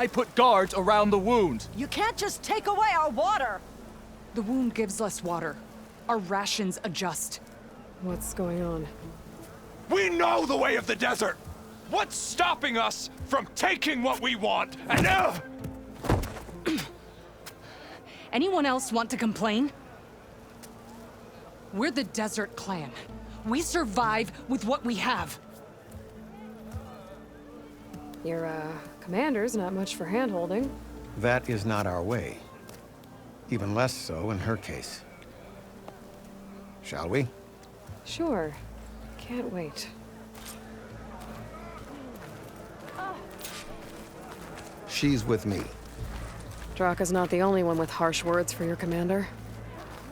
I put guards around the wound. You can't just take away our water! The wound gives less water. Our rations adjust. What's going on? We know the way of the desert! What's stopping us from taking what we want? And Anyone else want to complain? We're the Desert Clan. We survive with what we have. Your, commander's not much for hand-holding. That is not our way. Even less so in her case. Shall we? Sure. Can't wait. She's with me. Draka's not the only one with harsh words for your commander.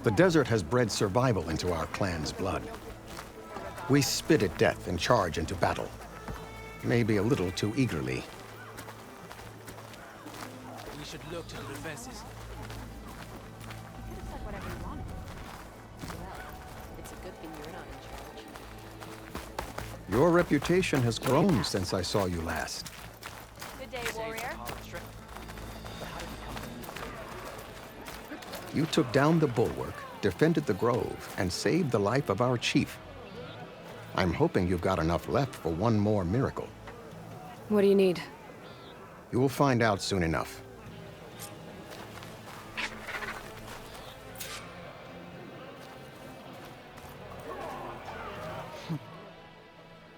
The desert has bred survival into our clan's blood. We spit at death and charge into battle. Maybe a little too eagerly. we should look to the defenses. Your reputation has grown since I saw you last. Good day, warrior. You took down the bulwark, defended the grove, and saved the life of our chief. I'm hoping you've got enough left for one more miracle. What do you need? You will find out soon enough.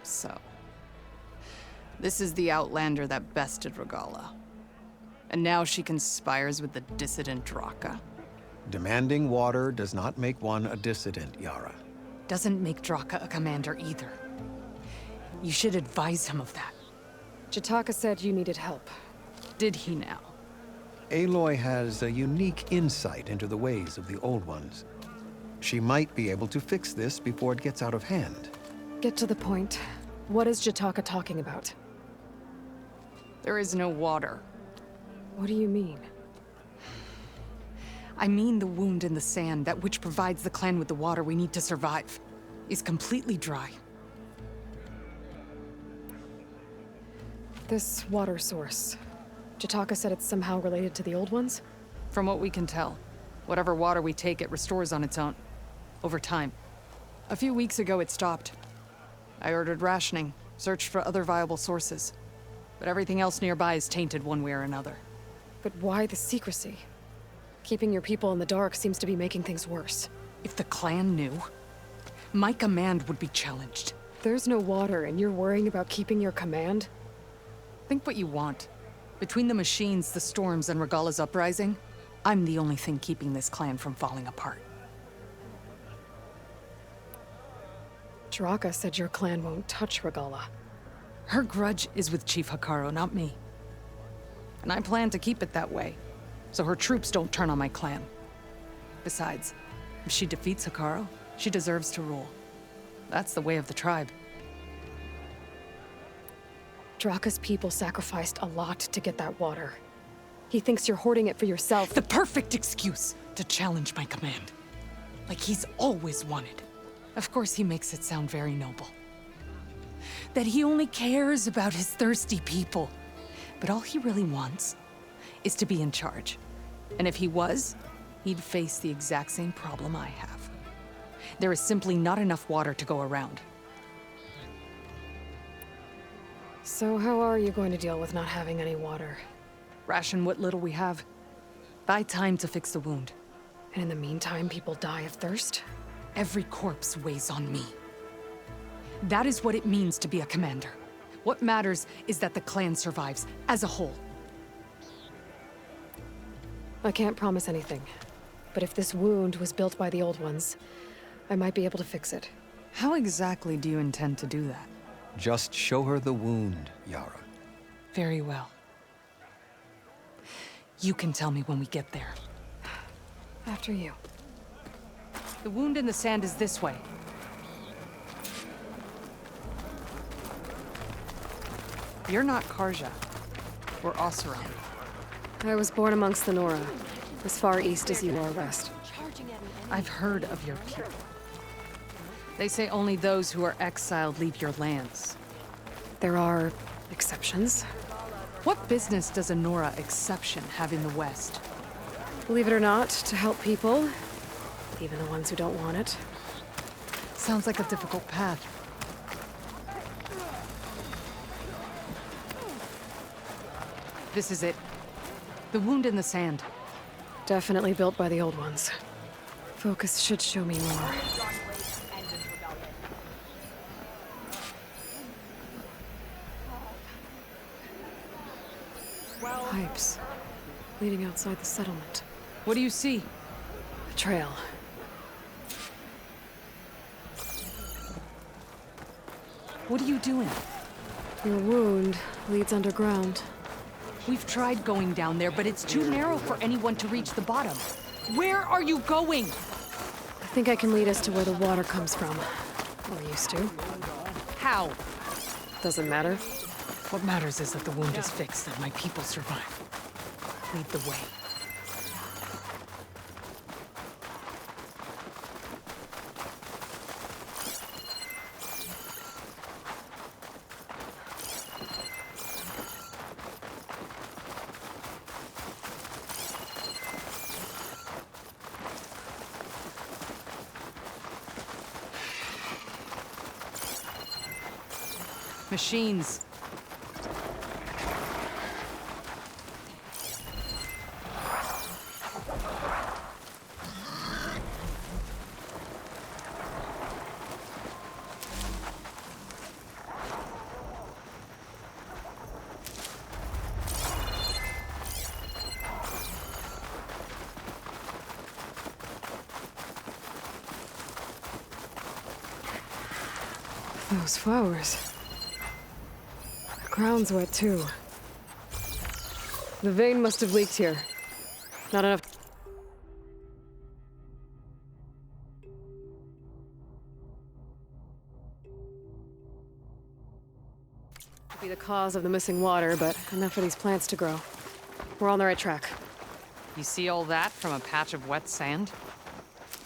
So, this is the Outlander that bested Regala. And now she conspires with the dissident Draka. Demanding water does not make one a dissident, Yara. Doesn't make Draka a commander either. You should advise him of that. Jataka said you needed help. Did he now? Aloy has a unique insight into the ways of the Old Ones. She might be able to fix this before it gets out of hand. Get to the point. What is Jataka talking about? There is no water. What do you mean? I mean the wound in the sand, that which provides the clan with the water we need to survive, is completely dry. This water source. Jataka said it's somehow related to the Old Ones? From what we can tell, whatever water we take, it restores on its own. Over time. A few weeks ago, it stopped. I ordered rationing, searched for other viable sources. But everything else nearby is tainted one way or another. But why the secrecy? Keeping your people in the dark seems to be making things worse. If the clan knew, my command would be challenged. There's no water, and you're worrying about keeping your command? Think what you want. Between the machines, the storms, and Regala's uprising, I'm the only thing keeping this clan from falling apart. Draka said your clan won't touch Regala. Her grudge is with Chief Hikaru, not me. And I plan to keep it that way, so her troops don't turn on my clan. Besides, if she defeats Hikaru, she deserves to rule. That's the way of the tribe. Draka's people sacrificed a lot to get that water. He thinks you're hoarding it for yourself. The perfect excuse to challenge my command. Like he's always wanted. Of course he makes it sound very noble. That he only cares about his thirsty people. But all he really wants is to be in charge. And if he was, he'd face the exact same problem I have. There is simply not enough water to go around. So how are you going to deal with not having any water? Ration what little we have. Buy time to fix the wound. And in the meantime, people die of thirst? Every corpse weighs on me. That is what it means to be a commander. What matters is that the clan survives, as a whole. I can't promise anything. But if this wound was built by the Old Ones, I might be able to fix it. How exactly do you intend to do that? Just show her the wound, Yara. Very well. You can tell me when we get there. After you. The wound in the sand is this way. You're not Karja. We're Oseram. I was born amongst the Nora, as far east as you are west. I've heard of your people. They say only those who are exiled leave your lands. There are exceptions. What business does a Nora exception have in the West? Believe it or not, to help people, even the ones who don't want it. Sounds like a difficult path. This is it. The wound in the sand. Definitely built by the old ones. Focus should show me more. Pipes leading outside the settlement. What do you see? A trail. What are you doing? Your wound leads underground. We've tried going down there, but it's too narrow for anyone to reach the bottom. Where are you going? I think I can lead us to where the water comes from. Or used to. How? Doesn't matter. What matters is that the wound is fixed and my people survive. Lead the way. Machines. Those flowers. The ground's wet too. The vein must have leaked here. Not enough. Could be the cause of the missing water, but enough for these plants to grow. We're on the right track. You see all that from a patch of wet sand?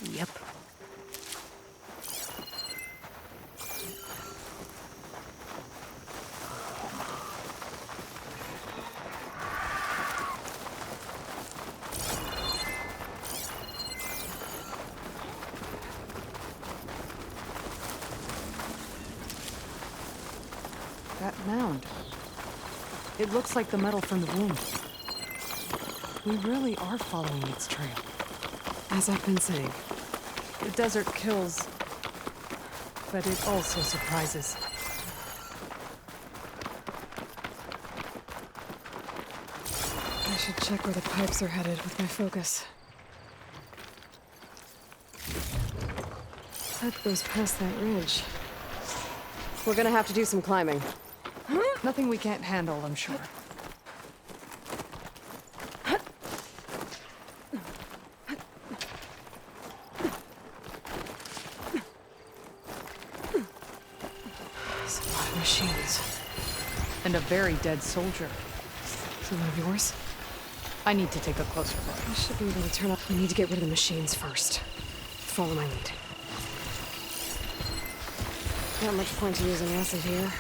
Yep. That mound. It looks like the metal from the wound. We really are following its trail. As I've been saying. The desert kills, but it also surprises. I should check where the pipes are headed with my focus. Pipe goes past that ridge. We're gonna have to do some climbing. Nothing we can't handle, I'm sure. There's a lot of machines. And a very dead soldier. Is he one of yours? I need to take a closer look. I should be able to turn up. We need to get rid of the machines first. Follow my lead. Not much point to using acid here.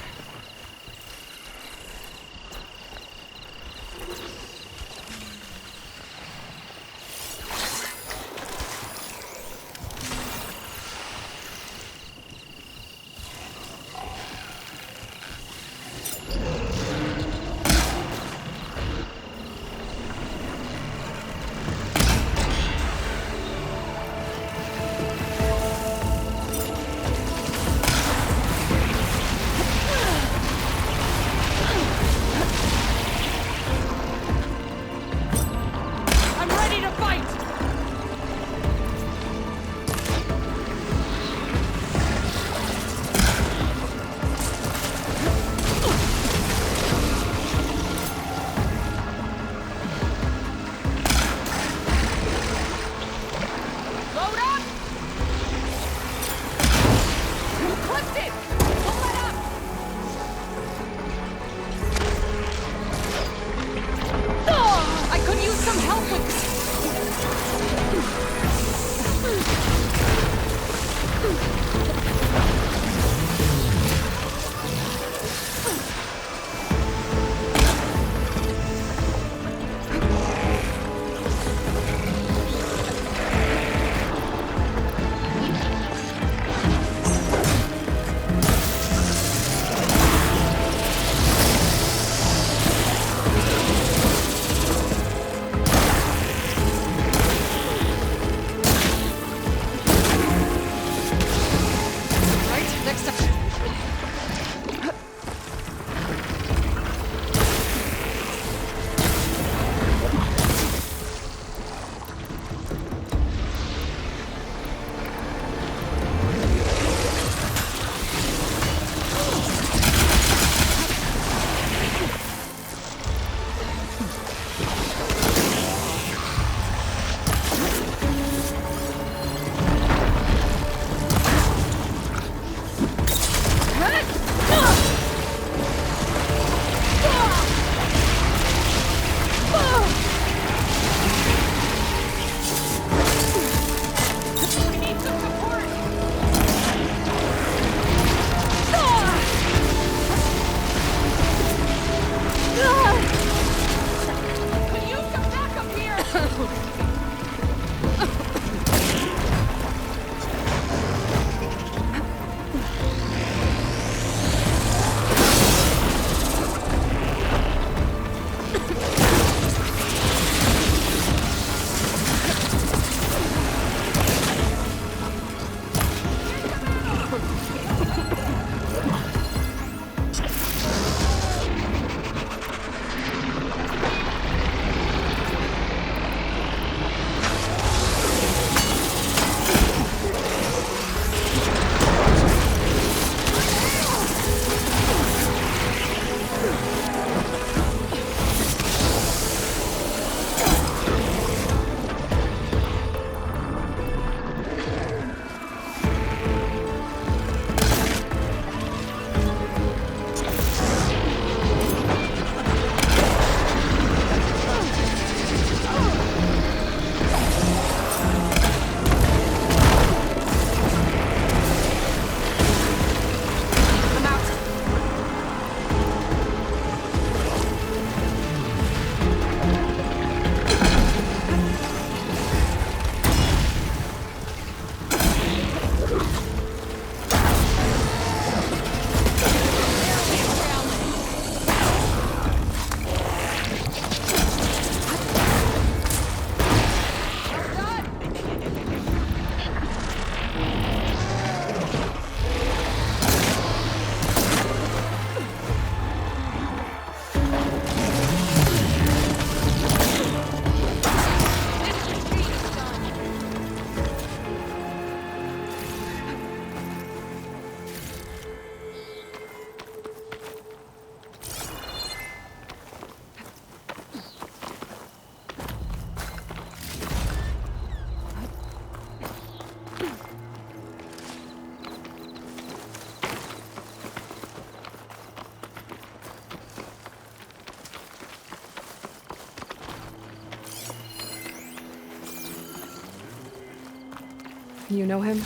You know him?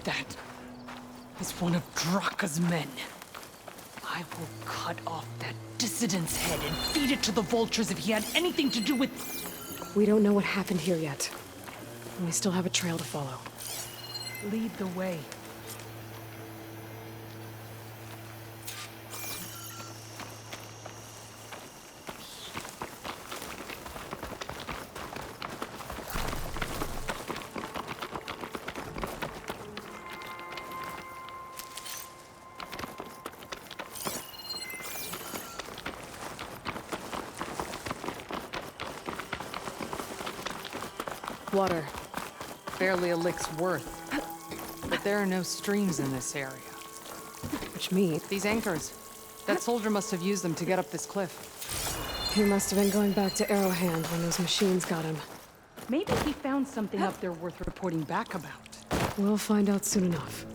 That is one of Draka's men. I will cut off that dissident's head and feed it to the vultures if he had anything to do with... We don't know what happened here yet. And we still have a trail to follow. Lead the way. Water. Barely a lick's worth. But there are no streams in this area. Which means These anchors. That soldier must have used them to get up this cliff. he must have been going back to Arrowhand when those machines got him. Maybe he found something up there worth reporting back about. We'll find out soon enough.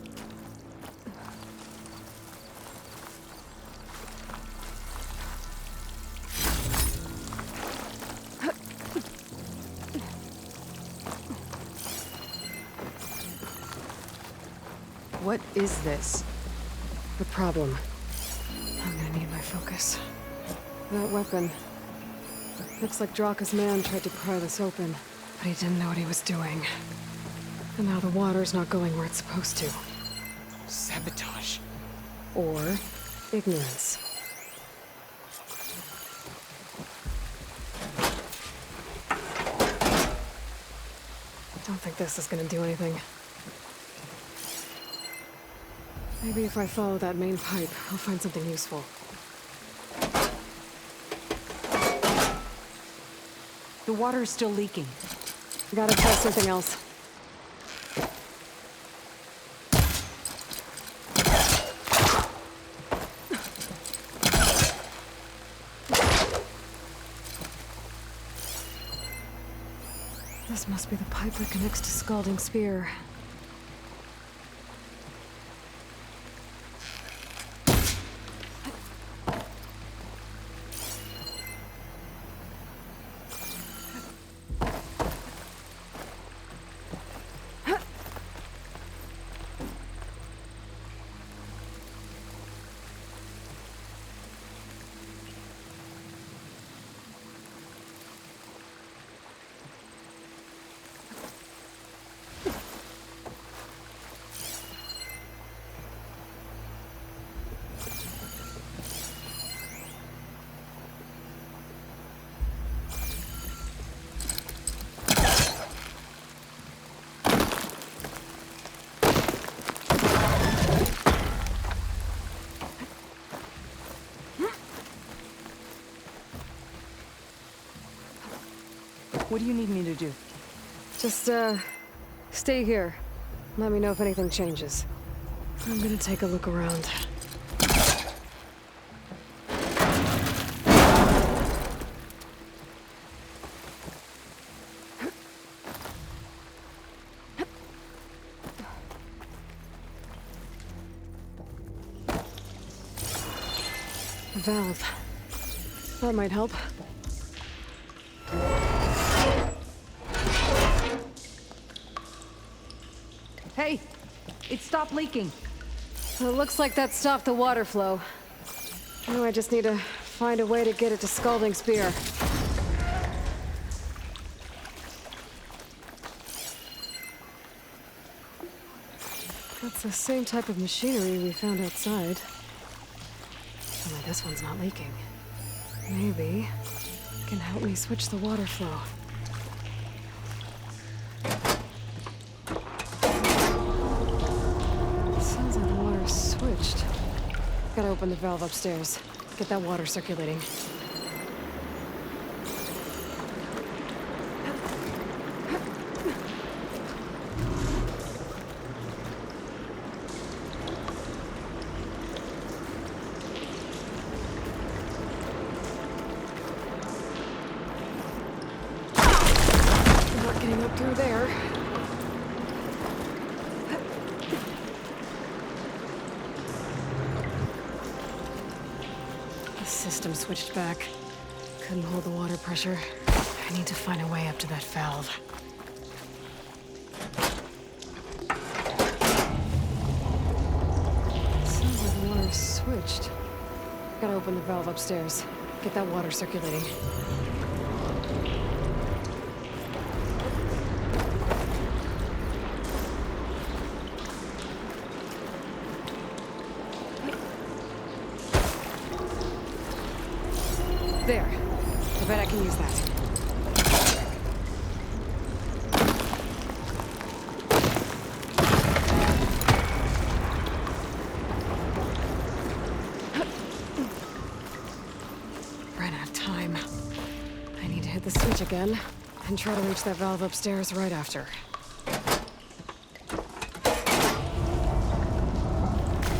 What is this? The problem. I'm gonna need my focus. That weapon. Looks like Draka's man tried to pry this open, but he didn't know what he was doing. And now the water's not going where it's supposed to. Sabotage. Or ignorance. Don't think this is gonna do anything. Maybe if I follow that main pipe, I'll find something useful. The water is still leaking. Gotta try something else. This must be the pipe that connects to Scalding Spear. What do you need me to do? Just, stay here. Let me know if anything changes. I'm gonna take a look around. A valve. That might help. Hey! It stopped leaking. It looks like that stopped the water flow. Now I just need to find a way to get it to Scalding Spear. That's the same type of machinery we found outside. Only this one's not leaking. Maybe it can help me switch the water flow. Sounds like the water's switched. Gotta open the valve upstairs. Get that water circulating. Not getting up through there. The system switched back. Couldn't hold the water pressure. I need to find a way up to that valve. switched. Gotta open the valve upstairs. Get that water circulating. There. I bet I can use that. Ran out of time. I need to hit the switch again and try to reach that valve upstairs right after.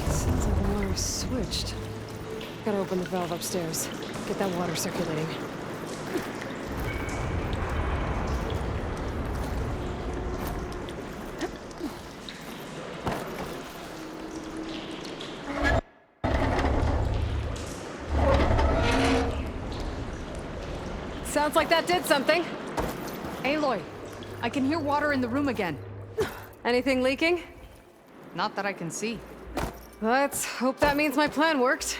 Sounds like the water's switched. Gotta open the valve upstairs. Get that water circulating. Sounds like that did something. Aloy, I can hear water in the room again. Anything leaking? Not that I can see. Let's hope that means my plan worked.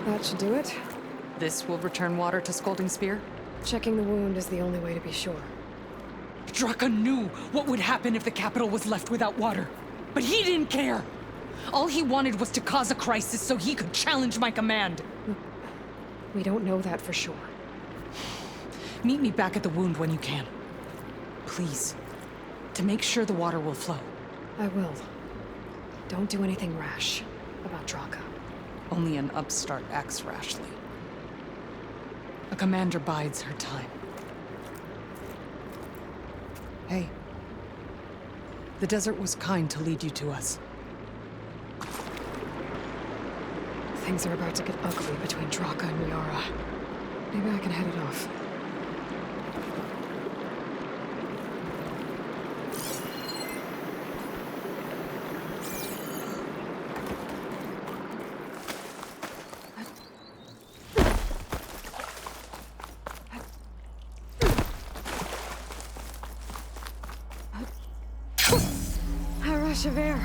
That should do it. This will return water to Scolding Spear? Checking the wound is the only way to be sure. Draka knew what would happen if the capital was left without water. But he didn't care! All he wanted was to cause a crisis so he could challenge my command. We don't know that for sure. Meet me back at the wound when you can. Please. To make sure the water will flow. I will. Don't do anything rash about Draka. Only an upstart acts rashly. A commander bides her time. Hey. The desert was kind to lead you to us. Things are about to get ugly between Draka and Yara. Maybe I can head it off. A rush of air.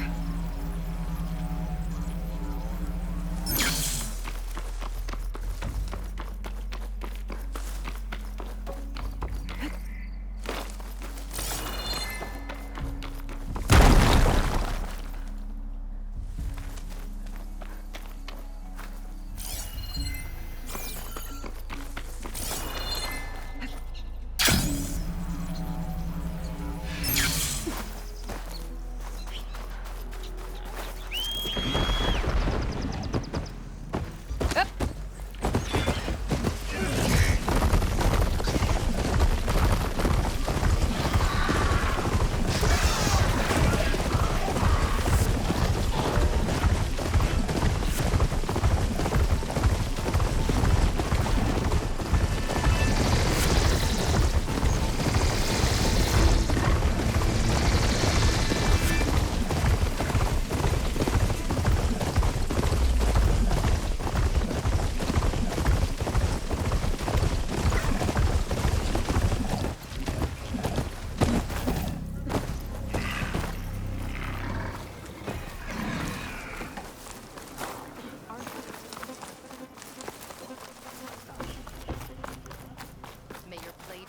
May your blade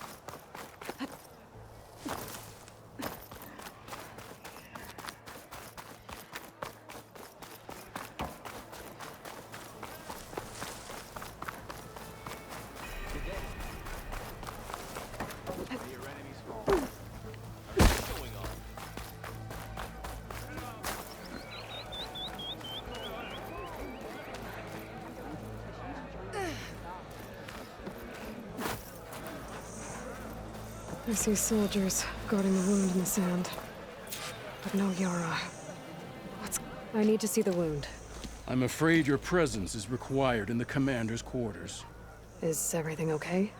I see soldiers guarding the wound in the sand. But no Yara. I need to see the wound. I'm afraid your presence is required in the commander's quarters. Is everything okay?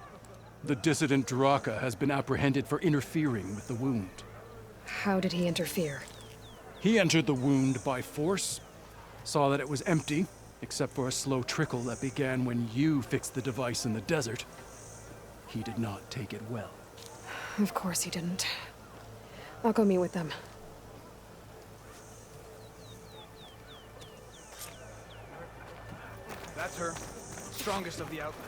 The dissident Draka has been apprehended for interfering with the wound. How did he interfere? He entered the wound by force, saw that it was empty, except for a slow trickle that began when you fixed the device in the desert. He did not take it well. Of course he didn't. I'll go meet with them. That's her. Strongest of the Outlanders.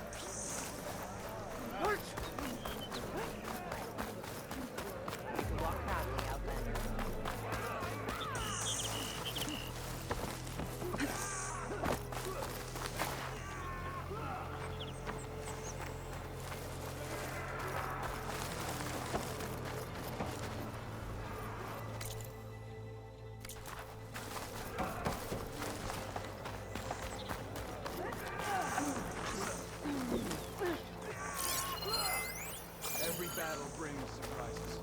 Every battle brings surprises.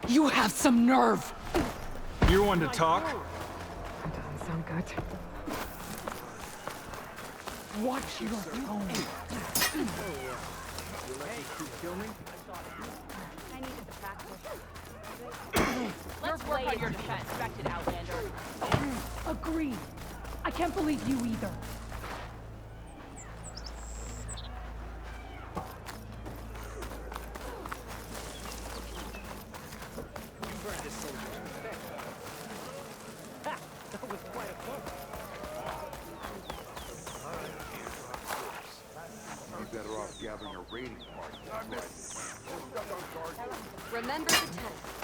You have some nerve! You're one to talk. That doesn't sound good. Watch your tone. Let's work on your defense, respected Outlander. Agreed. I can't believe you either. You're better off gathering a raiding party. Remember the tenets.